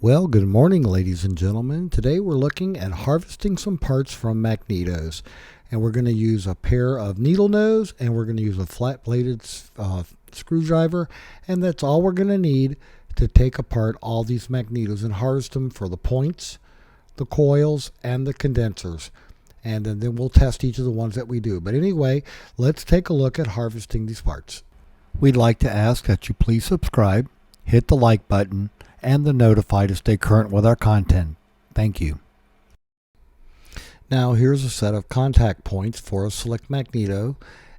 Well, good morning, ladies and gentlemen. Today we're looking at harvesting some parts from Magnetos. And we're going to use a pair of needle nose and we're going to use a flat-bladed screwdriver. And that's all we're going to need to take apart all these Magnetos and harvest them for the points, the coils, and the condensers. And then we'll test each of the ones that we do. But anyway, let's take a look at harvesting these parts. We'd like to ask that you please subscribe, hit the like button, and the notify to stay current with our content. Thank you. Now here's a set of contact points for a Slick Magneto,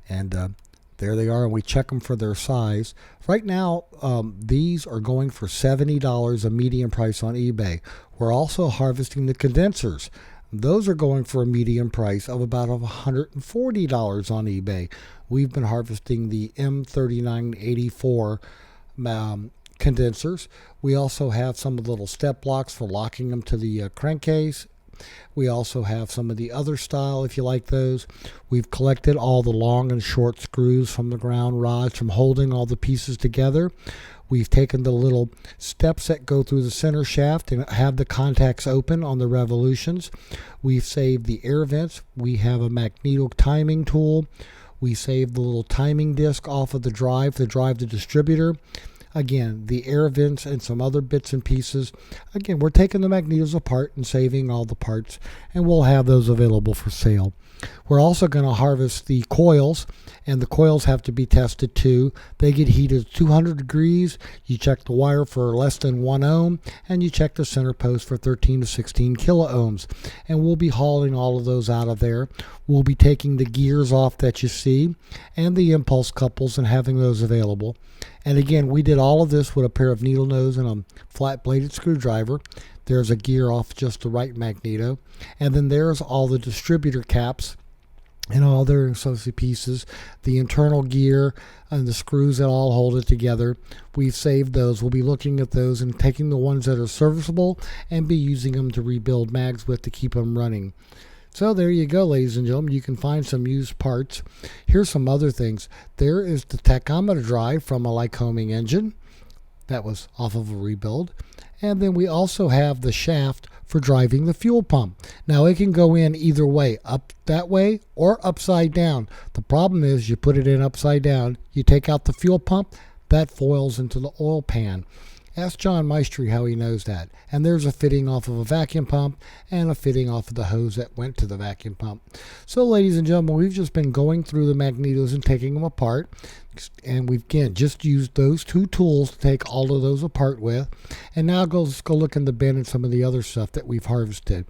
and there they are, and we check them for their size. Right now these are going for $70, a medium price on eBay. We're also harvesting the condensers. Those are going for a medium price of about $140 on eBay. We've been harvesting the M3984 condensers. We also have some of the little step blocks for locking them to the crankcase. We also have some of the other style if you like those. We've collected all the long and short screws from the ground rods from holding all the pieces together. We've taken the little steps that go through the center shaft and have the contacts open on the revolutions. We've saved the air vents. We have a magneto timing tool. We saved the little timing disc off of the drive to drive the distributor. Again, the air vents and some other bits and pieces. Again, we're taking the magnetos apart and saving all the parts, and we'll have those available for sale. We're also going to harvest the coils, and the coils have to be tested too. They get heated 200 degrees. You check the wire for less than 1 ohm, and you check the center post for 13 to 16 kilo ohms. And we'll be hauling all of those out of there. We'll be taking the gears off that you see, and the impulse couples, and having those available. And again, we did all of this with a pair of needle nose and a flat-bladed screwdriver. There's a gear off just the right magneto. And then there's all the distributor caps and all their associated pieces, the internal gear and the screws that all hold it together. We've saved those. We'll be looking at those and taking the ones that are serviceable and be using them to rebuild mags with to keep them running. So there you go, ladies and gentlemen. You can find some used parts. Here's some other things. There is the tachometer drive from a Lycoming engine. That was off of a rebuild. And then we also have the shaft for driving the fuel pump. Now it can go in either way, up that way or upside down. The problem is you put it in upside down, you take out the fuel pump, that foils into the oil pan. Ask John Maestri how he knows that. And there's a fitting off of a vacuum pump and a fitting off of the hose that went to the vacuum pump. So ladies and gentlemen, we've just been going through the magnetos and taking them apart. And we've again just used those two tools to take all of those apart with. And now let's go look in the bin and some of the other stuff that we've harvested.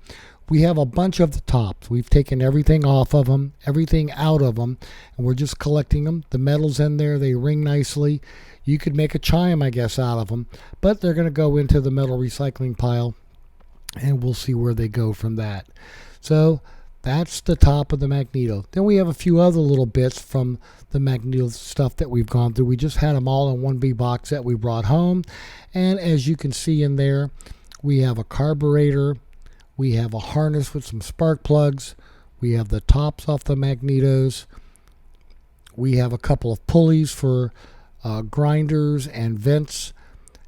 We have a bunch of the tops. We've taken everything off of them, everything out of them, and we're just collecting them. The metal's in there. They ring nicely. You could make a chime, I guess, out of them, but they're going to go into the metal recycling pile, and we'll see where they go from that. So that's the top of the magneto. Then we have a few other little bits from the magneto stuff that we've gone through. We just had them all in one big box that we brought home, and as you can see in there, we have a carburetor. We have a harness with some spark plugs. We have the tops off the magnetos. We have a couple of pulleys for grinders and vents.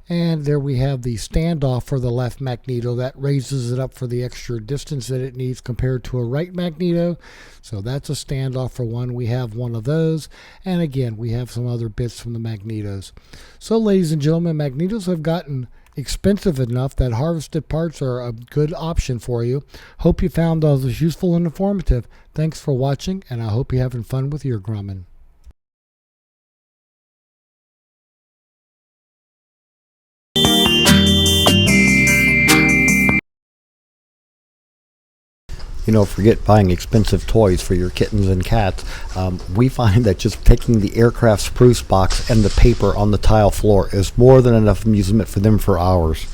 And there we have the standoff for the left magneto that raises it up for the extra distance that it needs compared to a right magneto. So that's a standoff for one. We have one of those. And again, we have some other bits from the magnetos. So ladies and gentlemen, magnetos have gotten expensive enough that harvested parts are a good option for you. Hope you found those useful and informative. Thanks for watching, and I hope you're having fun with your grumming. You know, forget buying expensive toys for your kittens and cats. We find that just taking the aircraft spruce box and the paper on the tile floor is more than enough amusement for them for hours.